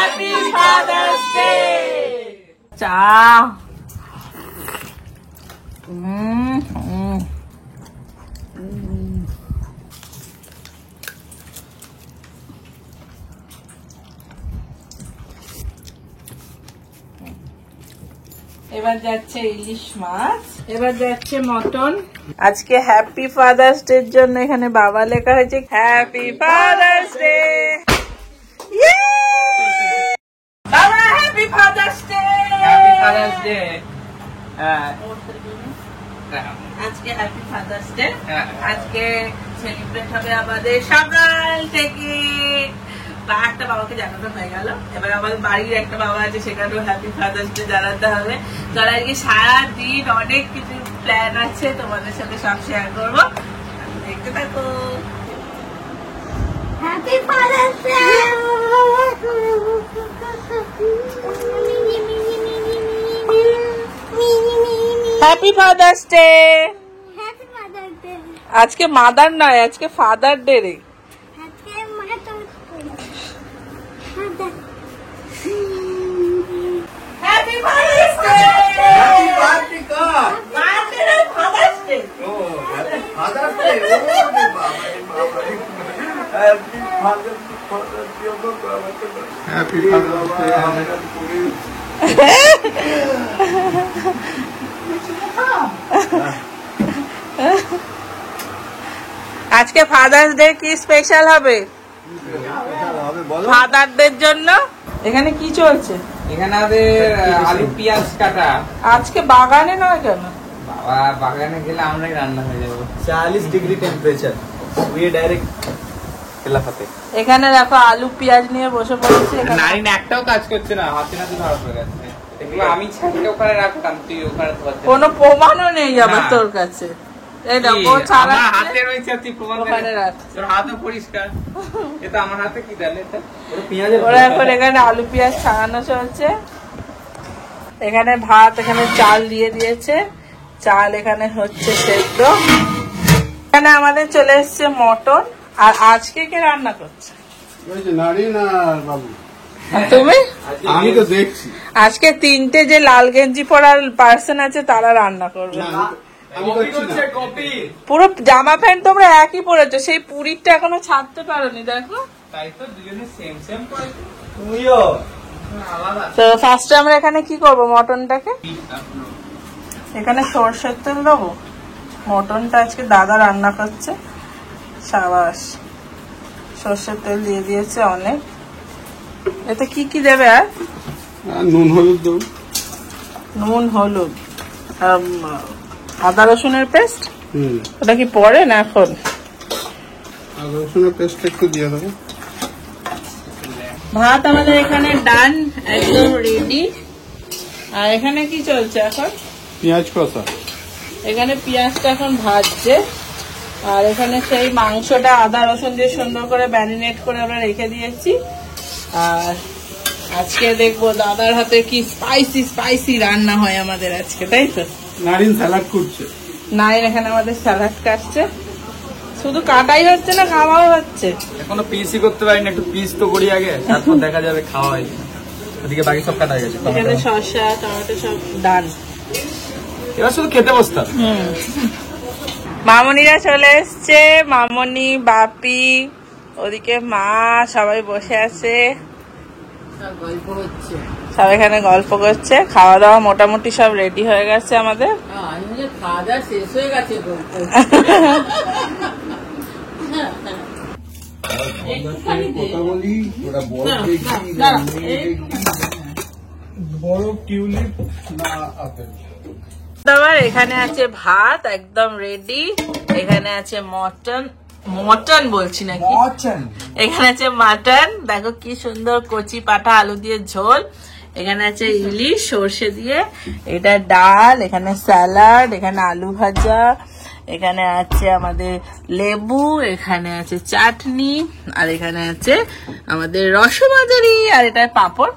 Happy Father's day. চা এবার যাচ্ছে ইলিশ মাছ, এবার যাচ্ছে মটন। আজকে হ্যাপি ফাদার্স ডে এর জন্য এখানে বাবা লেখা হয়েছে হ্যাপি ফাদার্স ডে। বাবা happy Father's day. Happy Father's day. আজকে হ্যাপি ফাদার্স ডে। আজকে সেলিব্রেট হবে আমাদের সকাল থেকে। একটা বাবাকে জানানো হয়ে গেল, এবার আমাদের বাড়ির একটা বাবা আছে সেখানেও হ্যাপি ফাদার্স ডে জানাতে হবে। তাহলে আজকে সারাদিন অনেক কিছু প্ল্যান আছে, তোমাদের সাথে সব শেয়ার করবো, দেখতে থাকো। Happy Father's day. Happy Father's day. আজকে মাদার নয়, আজকে ফাদার ডে রে। Happy Father's Day! Happy birthday, God! Birthday and Father's Day! Oh, Happy Father's Day! Oh, Happy Father's Day! Happy Father's Day! আজকে father's day কি special হবে ফাদারদের জন্য? এখানে কি চলছে? এখানে আমাদের আলু পেঁয়াজ কাটা। আজকে বাগানে নয় কেন? বাবা বাগানে গেলে আমরাই রান্না হয়ে যাবো। 40 ডিগ্রি টেম্পারেচার, উই ডাইরেক্ট খেলাফাতে। এখানে দেখো আলু পেঁয়াজ নিয়ে বসে পড়েছে। নারীন একটাও কাজ করছে না, হাতে নাতে ধরা পড়ে গেছে। এগুলো আমি ছাড়লে ওখানে রাখতাম, তুই ওখানে ধরতে। কোনো প্রমাণও নেই আবার তোর কাছে। এই দেখো ছাড়া হাতে রয়েছে, তুই প্রমাণ ওখানে রাখ। তোর হাতও পরিষ্কার। এটা আমার হাতে কি জানে? এটা পেঁয়াজের ওরা এখন এখানে আলু পেঁয়াজ ছাড়ানো চলছে। এখানে ভাত, এখানে চাল দিয়ে দিয়েছে, চাল এখানে হচ্ছে সেদ্ধ। এখানে আমাদের চলে এসছে মটন। আর আজকে কে রান্না করছে? নারী না বাবু? তুমি? আমি তো দেখছি আজকে 3টে যে লাল গেঞ্জি পরার পার্সন আছে তারা রান্না করবে। পুরো জামা প্যান্ট তোমরা একই পরেছো, সেই পুরীরটা এখনো ছাড়তে পারোনি। দেখো তাই তো দুজনে সেম সেম করে। তুইও তো ফার্স্টে আমরা এখানে কি করব, মটনটাকে এখানে সরষের তেল দেবো। মটনটা আজকে দাদা রান্না করছে। সাবাস, সরষের তেল দিয়ে দিয়েছে অনেক। এতে কি কি দেবে? আর নুন হলুদ দেবো। নুন হলুদ, আদা রসুনের পেস্ট। ওটা কি পরে না এখন? আদা রসুনের পেস্ট একটু দিয়ে দেবো। ভাত আমাদের এখানে ডান, একদম রেডি। আর এখানে কি চলছে এখন? পেঁয়াজ কষা। এখানে পেঁয়াজটা এখন ভাজছে। আর এখানে সেই মাংসটা আদা রসুন দিয়ে সুন্দর করে ম্যারিনেট করে আমরা রেখে দিয়েছি। আর আজকে দেখবো দাদার হাতে কি স্পাইসি স্পাইসি রান্না হয় আমাদের আজকে, তাই তো? নারিন স্যালাড করছে। নাইন এখানে আমাদের স্যালাড কাটছে। শুধু কাটাই হচ্ছে না, খাওয়াও হচ্ছে। এখনো পিসই করতে পারিনি, একটু পিস তো করি আগে, তারপর দেখা যাবে খাওয়া হয়। ওদিকে বাকি সব কাটা গেছে। এখানে শসা টমেটো সব ডান। এবার শুধু খেতে বসতাম। মামনিরা চলে এসছে, মামনি বাপি ওদিকে মা সবাই বসে আছে, গল্প হচ্ছে, সব এখানে গল্প করছে। খাওয়া দাওয়া মোটামুটি সব রেডি হয়ে গেছে আমাদের। খাওয়া দাওয়া শেষ হয়ে গেছে। বড় টিউলিপ না আপেল? আবার এখানে আছে ভাত একদম রেডি, এখানে আছে মটন, মটন বলছি নাকি, এখানে আছে মাটন। দেখো কি সুন্দর কচি পাটা আলু দিয়ে ঝোল। এখানে আছে ইলিশ সর্ষে দিয়ে, এটা ডাল, এখানে স্যালাড, এখানে আলু ভাজা, এখানে আছে আমাদের লেবু, এখানে আছে চাটনি, আর এখানে আছে আমাদের রসমালাই, আর এটা পাঁপড়।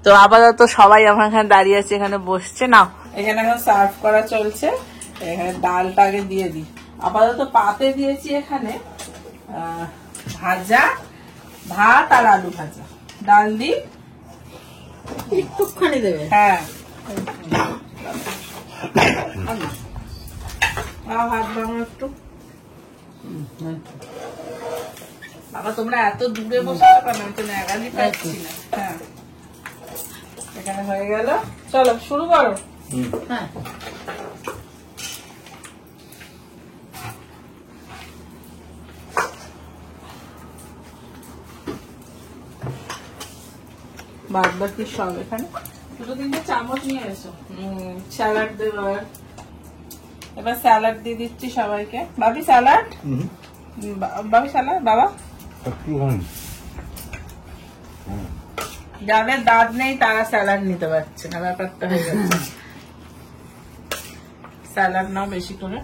তো আপাতত সবাই আমার এখানে দাঁড়িয়ে আছে, এখানে বসছে। না এখানে এখন সার্ভ করা চলছে। এখানে ডালটা আগে দিয়ে দিই। আপাতত পাতে দিয়েছি এখানে ভাজা, ভাত আর আলু ভাজা। ডাল দিই, একটুখানি দেবে। হ্যাঁ হাত ভাঙো একটু। বাবা তোমরা এত দূরে বসে থাকো না, আমি তো ন্যাগালি পাচ্ছি না। হ্যাঁ এখানে হয়ে গেল, চলো শুরু করো। হ্যাঁ বাদ বাকি সব এখানে, দুটো তিনটে চামচ নিয়ে এসো। স্যালাড দেবো এবার, স্যালাড দিয়ে দিচ্ছি সবাইকে। বাবি স্যালাড, বাবি স্যালাড, বাবা যাদের দাঁত নেই তারা স্যালাড নিতে পারছে না, ব্যাপারটা হয়ে গেছে। স্যালাড নাও বেশি করে,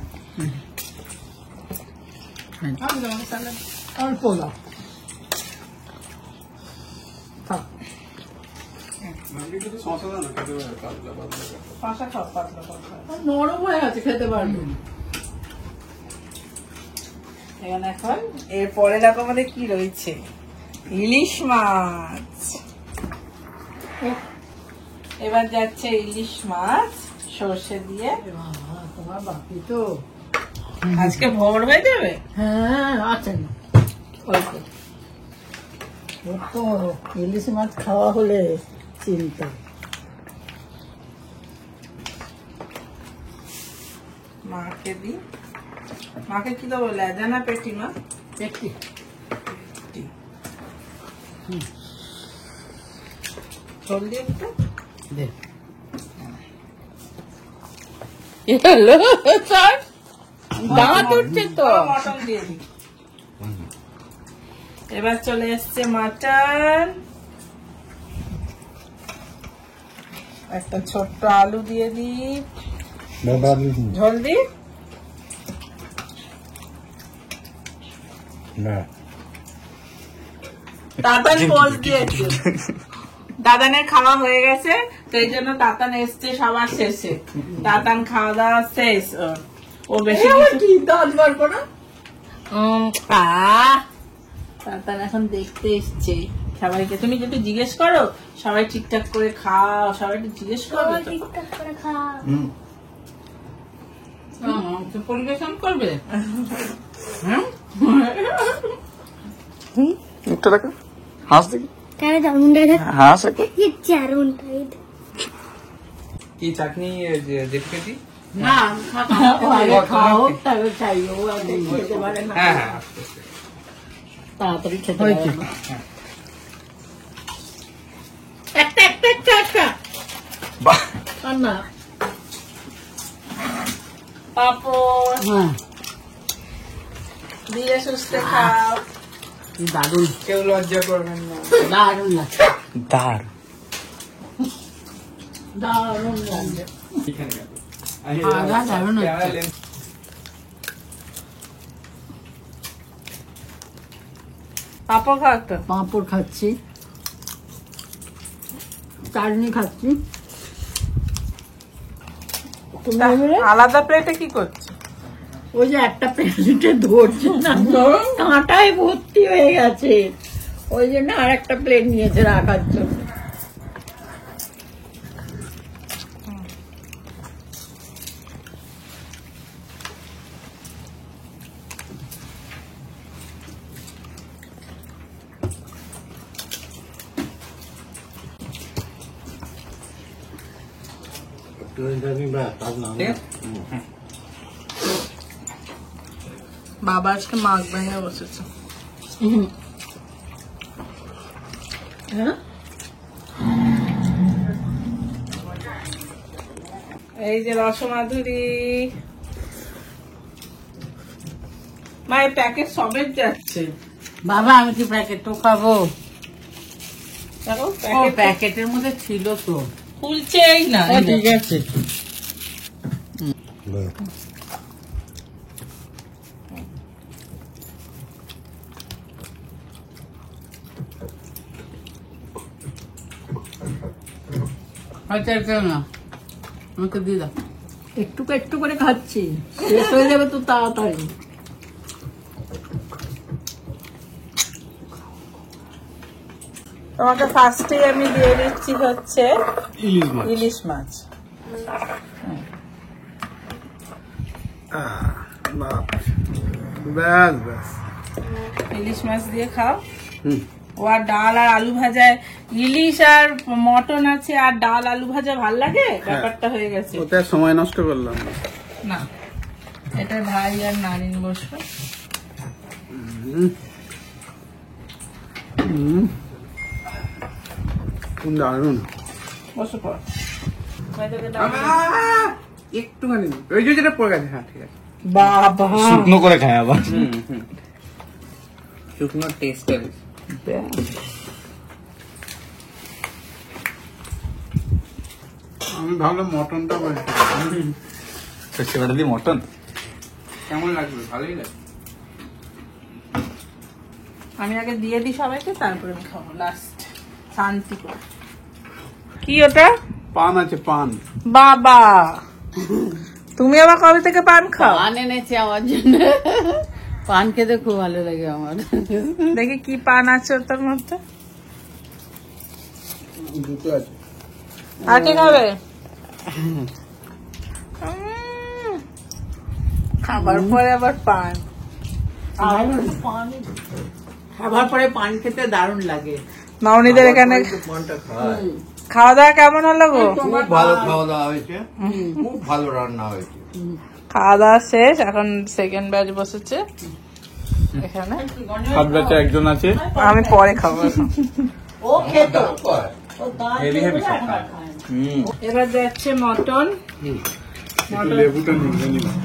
স্যালাড অল্প দাও। থাক। শসা খাও, পাতলা পাতলা। নরম হয়ে আছে, খেতে পারবে। এখানে এখন এরপরে দেখো আমাদের কি রয়েছে, ইলিশ মাছ। এবার যাচ্ছে ইলিশ মাছ সর্ষে দিয়ে। বাবা, তোমার বাপি তো আজকে ভোর হয়ে যাবে। হ্যাঁ আছেন অল্প। ওর তো ইলিশ মাছ খাওয়া হলে চিন্তা। মাকে দি, মাকে কি দেবো, লেজা না পেটি? মা একটি ঝোল দিয়ে একটু দে। দাঁত উঠছে তো, মটন দিয়ে দিই। এবার চলে এসছে মাটন, একটা ছোট্ট আলু দিয়ে দিই, ঝোল দিই। দাদান পোজ দিয়েছে, দাদানের খাওয়া হয়ে গেছে তো এই জন্য তাতান এসছে সবার শেষে। তাতান খাওয়া দাওয়া শেষ, ও বেশি কি দাঁত বার করো? তাতান এখন দেখতে এসছে সবাইকে। তুমি যেটা জিজ্ঞেস করো সবাই ঠিকঠাক করে খাও, সবাই একটু জিজ্ঞেস করবে তো। তো পরিবেশন করবে। মুখটা দেখো, হাঁস দেখি, হাঁস একটু কি চাটনি দেখেছি। না খাও, তবে চাই। ও আগে খেতে পারে না, হ্যাঁ হ্যাঁ তাড়াতাড়ি খেতে পারে না। একটা একটা একটা একটা বাহ, আর না। পাপড় হ্যাঁ দিয়ে সুস্থে খাও। দারুণ, কেউ লজ্জা করবেন না। দারুণ লাগছে, দার দারুণ লাগছে। এখানে দারুণ হচ্ছে। পাপড় খাও একটা। পাঁপড় খাচ্ছি, চাটনি খাচ্ছি। আলাদা প্লেটে কি করছো? ওই যে একটা প্লেটে ধরছে না, কাঁটায় ভর্তি হয়ে গেছে, ওই জন্য আর একটা প্লেট নিয়েছে রাখার জন্য। বাবা আজকে মাছ ভেঙে বসেছে। হ্যাঁ এই যে রসমাধুরী, মায়ের প্যাকেট সবের যাচ্ছে। বাবা, আমি কি প্যাকেট তো খাবো? দেখো প্যাকেটের মধ্যে ছিল তো, খুলছেই না। ঠিক আছে। না আমাকে দিয়ে দাও, একটু একটু করে খাচ্ছি, শেষ হয়ে যাবে তো তাড়াতাড়ি। তোমাকে ফার্স্টে আমি দিয়ে দিচ্ছি হচ্ছে ইলিশ মাছ। ব্যাস ব্যাস, ইলিশ মাছ দিয়ে খাও। ও আর ডাল আর আলু ভাজা, ইলিশ আর মটন আছে আর ডাল আলু ভাজা ভাল লাগে, ব্যাপারটা হয়ে গেছে। ওটা সময় নষ্ট করলাম না, এটা ভাই আর নারিন বসবে। দারুন। বসো পর, একটুখানি ওই যে যেটা পড়ে গেছে। হ্যাঁ ঠিক আছে। বাবা শুকনো করে খায় আবার। শুকনো টেস্টের। আমি ভাবলাম মটনটা বলছি। সর্ষে বাটা দিয়ে মটন কেমন লাগবে? ভালোই লাগবে। আমি আগে দিয়ে দিই সবাইকে, তারপরে আমি খাবো লাস্ট শান্তি করে। কি ওটা? পান আছে, পান। বাবা তুমি আবার কবে থেকে পান খাও? পান এনেছে আমার জন্য, পান খেতে খুব ভালো লাগে আমার। দেখি কি পান আছে ওটার মধ্যে। দুটো আছে। আর কি খাবে? খাবার পরে আবার পান। খাবার পরে পান খেতে দারুণ লাগে। মাউনিদের এখানে পানটা খায়। খাওয়া দাওয়া কেমন হলো গো? খুব ভালো খাওয়া দাওয়া হয়েছে, খুব ভালো রান্না হয়েছে। খাওয়া দাওয়া শেষ, এখন সেকেন্ড ব্যাচ বসেছে এখানে। হাত বেচা একজন আছে। আমি পরে খাবো। ও খেত হেভি হেভি সব খায়। এবার যাচ্ছে মটন। লেবুটা নিয়ে নিলাম।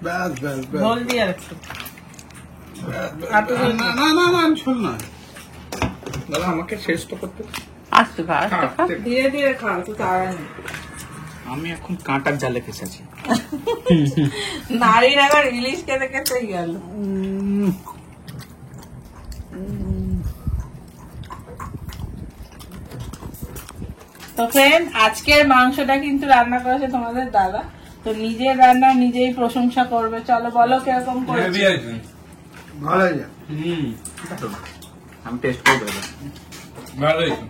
ব্যাস ব্যাস ব্যাস। ঝোল দিয়ে একটু। না না না না, আমি শোন না। দাদা আমাকে শেষ তো করতে। আস্তে খা, আস্তে খা। ধীরে ধীরে খাও, তো তাড়া নেই। আমি এখন কাঁটার জালে ফেসেছি। নারীর আবার ইলিশ খেতে খেতেই গেল। তো ফ্রেন্ড, আজকের মাংসটা কিন্তু রান্না করেছে তোমাদের দাদা। তো নিজের রান্না নিজেই প্রশংসা করবে। চলো বলো কিরকম করেছে। ভালো হয়েছে। আমি টেস্ট করবো এবার। ভালো হয়েছে।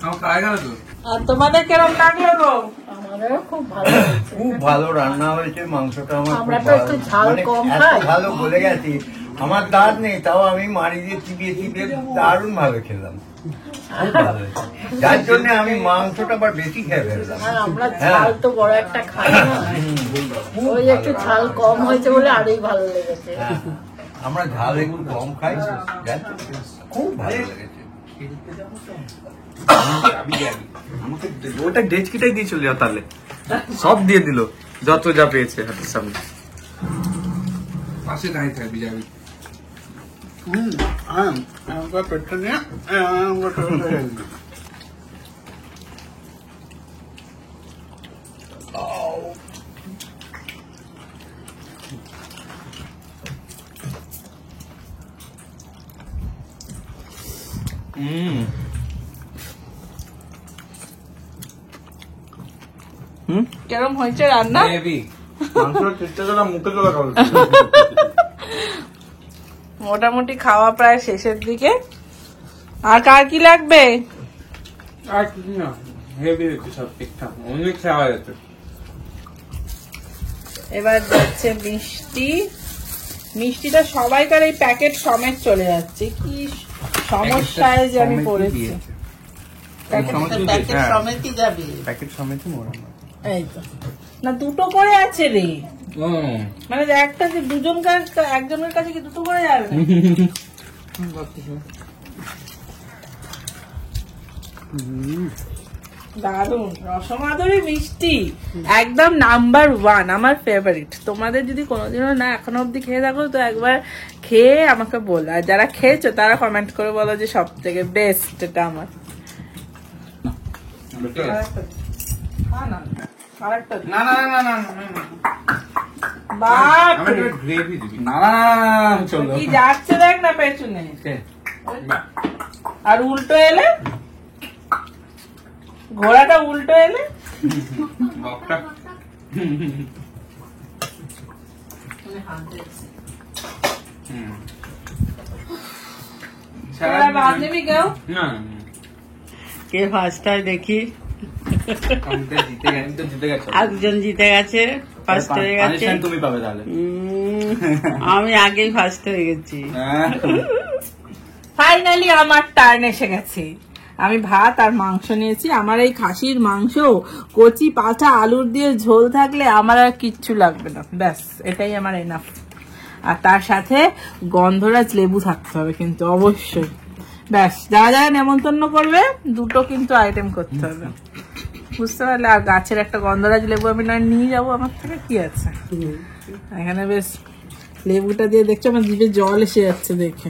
আমার খায় গেল তো। আর তোমাদের কিরকম লাগলো গো? আমারও খুব ভালো হয়েছে। খুব ভালো রান্না হয়েছে, মাংসটা আমার আমরা খুব তো একটু ভালো। ঝাল মানে কম এত খাই। ভালো বলে গেছি, আমার দাঁত নেই তাও আমি মারি দিয়ে চিবিয়ে চিবিয়ে দারুণ ভাবে খেলাম, খুব ভালো হয়েছে। যার জন্য আমি মাংসটা আবার বেশি খেয়ে ফেললাম। আর আমরা ঝাল তো বড় একটা খাই না, ওই একটু ঝাল কম হয়েছে বলে আরোই ভালো লেগেছে। হ্যাঁ, আমরা ঝাল একটু কম খাই, যার জন্য খুব ভালো লেগেছে। আমাকে ওটা ডেচকিটাই দিয়ে চলে যাও তাহলে। সব দিয়ে দিল, যত যা পেয়েছে হাতের সামনে। পাশে দাঁড়িয়ে থাকবি, যাবি। আমার পেটটা নিয়ে কিরম হয়েছে রান্না? মাংসটা চেষ্টা করলাম মুখে তোলা খাবো। মোটামুটি খাওয়া প্রায় শেষের দিকে। আর কার কি লাগবে? আর কিছু না, হেভি হয়েছে সব ঠিকঠাক, অনেক খাওয়া যাচ্ছে। এবার যাচ্ছে মিষ্টি। মিষ্টিটা সবাইকার এই প্যাকেট সমেত চলে যাচ্ছে। কি সমস্যায় যে আমি পড়েছি। প্যাকেট সমেতই যাবে। প্যাকেট সমেত মোড়া। এই তো না, দুটো করে আছে রে। মানে একটা যে একজনের কাছে কি দুটো করে যাবে না? দারুন রসমাদুরি মিষ্টি, একদম নাম্বার 1, আমার ফেভারিট। তোমাদের যদি কোনোদিনও না এখনো অব্দি খেয়ে থাকো তো একবার খেয়ে আমাকে বলো, আর যারা খেয়েছো তারা কমেন্ট করে বলো যে সব থেকে বেস্ট এটা আমার। না না না না বাপ গ্রেভি দিবি। না না চলো। কি যাচ্ছে দেখ না পেছনে। আর উল্টো এলে, ঘোড়াটা উল্টো এলে বকটা ভাত নিবি কেউ? না কে ফার্স্ট হয় দেখি। আমি তো জিতে গেছো। একজন জিতে গেছে, ফার্স্ট হয়ে গেছে। পানিশমেন্ট তুমি পাবে তাহলে। আমি আগেই ফার্স্ট হয়ে গেছি। ফাইনালি আমার টার্ন এসে গেছে। আমি ভাত আর মাংস নিয়েছি। আমার এই খাসির মাংস কচি পাঁচা আলুর দিয়ে ঝোল থাকলে আমার আর কিচ্ছু লাগবে না, ব্যাস এটাই আমার এনাফ। আর তার সাথে গন্ধরাজ লেবু থাকতে হবে কিন্তু অবশ্যই। ব্যাস, যারা যারা নেমন্তন্ন করবে দুটো কিন্তু আইটেম করতে হবে, বুঝতে পারলে। আর গাছের একটা গন্ধরাজ লেবু আমি নয় নিয়ে যাবো আমার থেকে, কি আছে এখানে। বেশ লেবুটা দিয়ে দেখছো আমার জিভে জল এসে যাচ্ছে দেখে।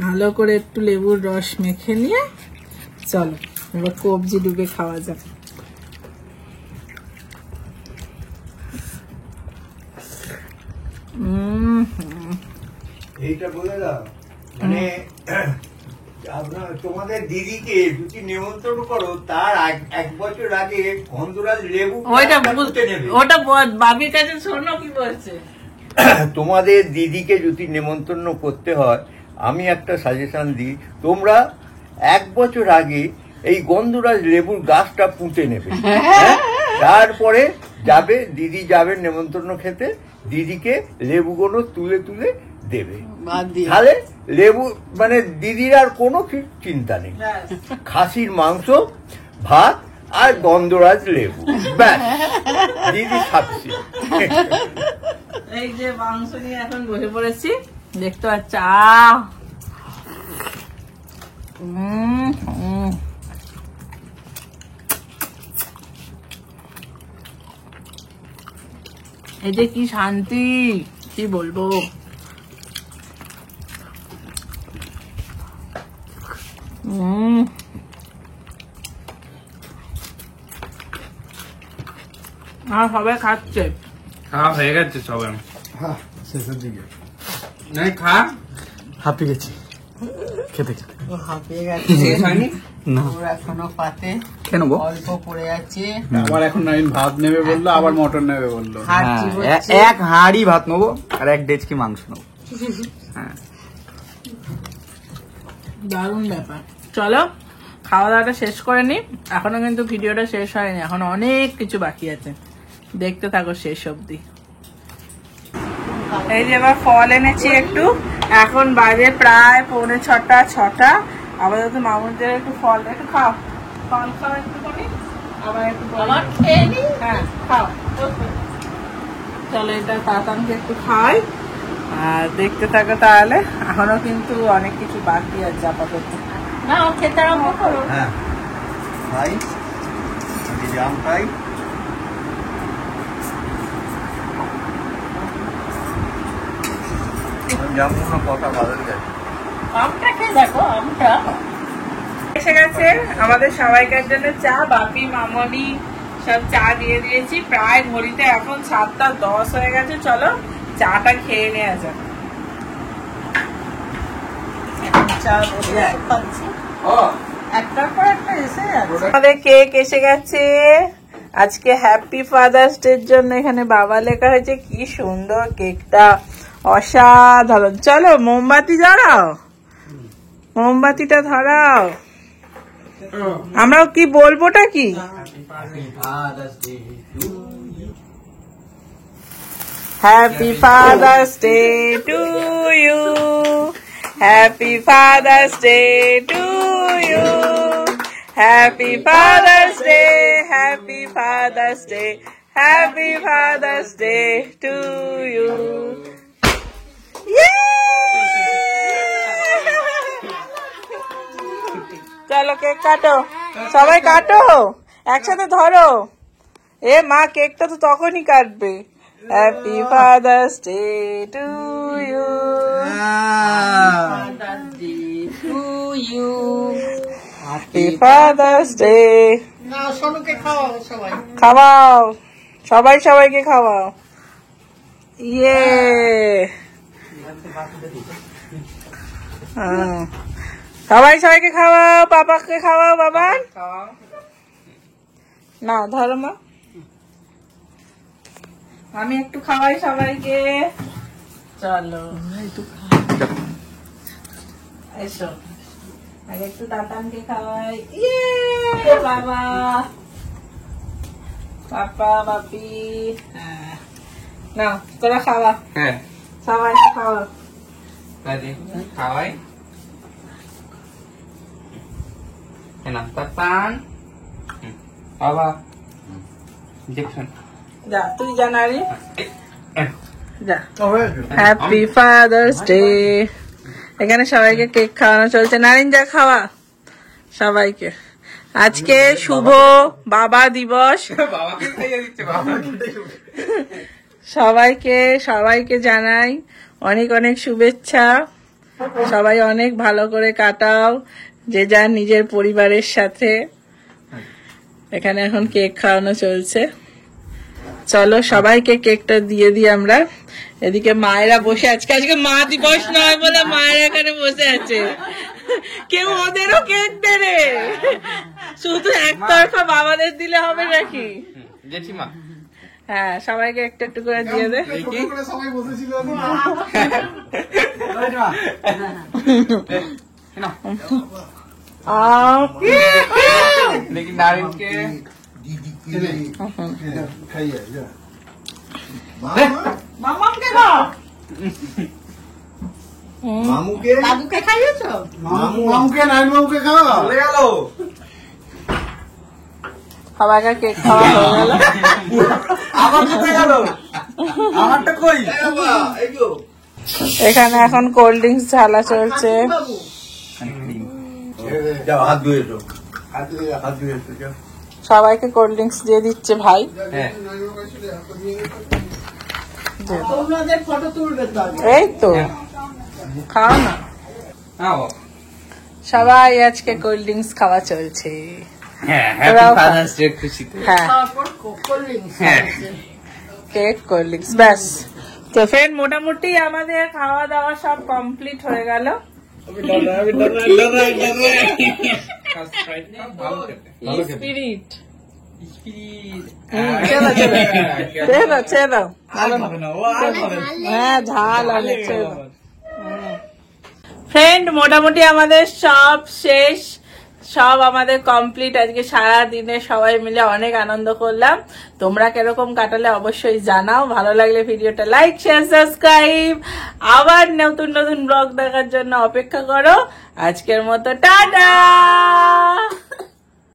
ভালো করে একটু লেবুর রস মেখে নিয়ে চলো এবার কবজি ডুবে খাওয়া যাক। এইটা বলে দাও, মানে আপনার তোমাদের দিদিকে যদি নিমন্ত্রণ করো তার এক বছর আগে গন্ধরাজ লেবু ওটা বাবির কাছে শোনো কি বলছে। তোমাদের দিদিকে যদি নেমন্তন্ন করতে হয় আমি একটা সাজেশন দিই, তোমরা 1 বছর আগে এই গন্ধরাজ লেবুর গাছটা পুঁতে নেবে, হ্যাঁ? তারপরে যাবে, দিদি যাবে নেমন্তন্ন খেতে, দিদিকে লেবুগুলো তুলে তুলে দেবে, তাহলে লেবু মানে দিদির আর কোনো চিন্তা নেই। খাসির মাংস, ভাত আর গন্ধরাজ লেবু, ব্যাস দিদি খাচ্ছি। এই যে মাংস নিয়ে এখন বসে পড়েছি, দেখতে পাচ্ছ। এই যে কি শান্তি, কি বলবো। আর সবাই খাচ্ছে, খাওয়া হয়ে গেছে সবাই। হ্যাঁ শেষের দিকে নাই খা, হাঁপিয়ে গেছি খেতে খেতে। হাঁপিয়ে গেছে, শেষ হয়নি না ওর এখনো পাতে কেন গো? অল্প পড়ে আছে। আবার এখন নয়ন ভাত নেবে বললো, আবার মটন নেবে বললো। খাচ্ছি হ্যাঁ, বলছে। এক হাঁড়ি ভাত নেবো আর 1 ডেচকি মাংস নেবো। হ্যাঁ দারুণ ব্যাপার। চলো খাওয়া দাওয়াটা শেষ করে নি, এখনো কিন্তু ভিডিওটা শেষ হয়নি, এখন অনেক কিছু বাকি আছে, দেখতে থাকো শেষ অবধি। এই যে এবার ফল এনেছি একটু, এখন বাজে প্রায় 6:45। আপাতত মামুদের একটু ফল, একটু খাও, ফল খাও একটু করে, আবার একটু আমার খেয়ে নি। হ্যাঁ খাও। চলো এটা তাতানকে একটু খাই আর দেখতে থাকো তাহলে, এখনো কিন্তু অনেক কিছু বাকি আছে আপাতত। না, ও খেতে আরম্ভ করো। হ্যাঁ খাই, আমি জাম খাই। জামগুলো কথা ভালো গেছে। আমটা খেয়ে দেখো, আমটা। এসে গেছে আমাদের সবাইকার জন্য চা, বাপি মামনি সব চা দিয়ে দিয়েছি। প্রায় ঘড়িতে এখন 7:10 হয়ে গেছে। চলো চাটা খেয়ে নেওয়া যাক। চা বসে খাচ্ছি, একটার পর একটা এসে যাচ্ছে। আমাদের কেক এসে গেছে আজকে হ্যাপি ফাদার্স ডে এর জন্য। এখানে বাবা লেখা হয়েছে, কি সুন্দর কেকটা, অসাধারণ। চলো মোমবাতি জ্বালাও, মোমবাতিটা ধরাও। আমরাও কি বলবোটা কি, happy Father's day to you, happy Father's day to you, happy Father's day, happy Father's day, happy Father's day to you. চলো কেক কাটো, সবাই কাটো, একসাথে ধরো। এ মা কেকটা তো তখনই কাটবে। Happy Father's day to you, to you. Happy Father's day. না, সোনুকে খাওয়াও সবাই। খাওয়াও, সবাই সবাইকে খাওয়াও। ইয়ে সবাই সবাইকে খাওয়াও, পাপাকে খাওয়াও, বাবা না ধরো মা, আমি একটু খাওয়াই সবাইকে। চলো এসো, আগে একটু তাতানকে খাওয়াই। ইয়ে বাবা, পাপা বাপি, না তোরা খাওয়া, হ্যাঁ সবাই খাওয়া। খাওয়াই না তাতান বাবা দেখুন যা তুই জানারি যা। Happy Father's day. এখানে সবাইকে কেক খাওয়ানো চলছে। নারিন যা খাওয়া সবাইকে। আজকে শুভ বাবা দিবস। বাবাকে খাইয়ে দিচ্ছে বাবা। সবাইকে জানাই অনেক অনেক শুভেচ্ছা। সবাই অনেক ভালো করে কাটাও, যে যার নিজের পরিবারের সাথে। এখানে এখন কেক খাওয়ানো চলছে। চলো সবাইকে কেকটা দিয়ে দিই আমরা। এদিকে মায়েরা বসে আজকে মা দিবস নয় বলে মায়েরা এখানে বসে আছে। কেউ ওদেরও কেক দেবে, শুধু একতরফা বাবাদের দিলে হবে নাকি? জেঠিমা হ্যাঁ, সবাইকে একটু একটু করে দিয়ে দে। সবাই বসেছিল দেখি নারিনকে মামাকে দাও, মামুকে দাদুকে খাইয়েছো? মামুকে নাইন মামুকে খাওয়া চলে গেল। সবাইকে কেক খাওয়া হয়ে গেল। আবার কোথায় গেল? আমারটা কই? এখানে এখন কোল্ড ড্রিঙ্কস ঢালা চলছে। যাও হাত ধুয়ে এসো, হাত ধুয়ে এসো যাও। সবাইকে কোল্ড ড্রিঙ্কস দিয়ে দিচ্ছে ভাই। হ্যাঁ তোমাদের ফটো তুলবে তো আগে। এই তো খাও না। আও সবাই আজকে কোল্ড ড্রিঙ্কস খাওয়া চলছে। হ্যাঁ তোরাও হ্যাপি খা। ফাদার্স ডে খুশিতে। হ্যাঁ, তারপর কোল্ড ড্রিঙ্কস হ্যাঁ কেক কোল্ড ড্রিঙ্কস ব্যাস। তো ফ্রেন্ড, মোটামুটি আমাদের খাওয়া দাওয়া সব কমপ্লিট হয়ে গেল। স্পিরিট ছেড়ে দাও। হ্যাঁ, ঝাল অনেক। ফ্রেন্ড, মোটামুটি আমাদের সব শেষ, সব আমাদের কমপ্লিট। আজকে সারা দিনে সবাই মিলে অনেক আনন্দ করলাম। তোমরা কিরকম কাটালে অবশ্যই জানাও। ভালো লাগলে ভিডিওটা লাইক, শেয়ার, সাবস্ক্রাইব। আবার নতুন নতুন ব্লগ দেখার জন্য অপেক্ষা করো। আজকের মতো টাটা।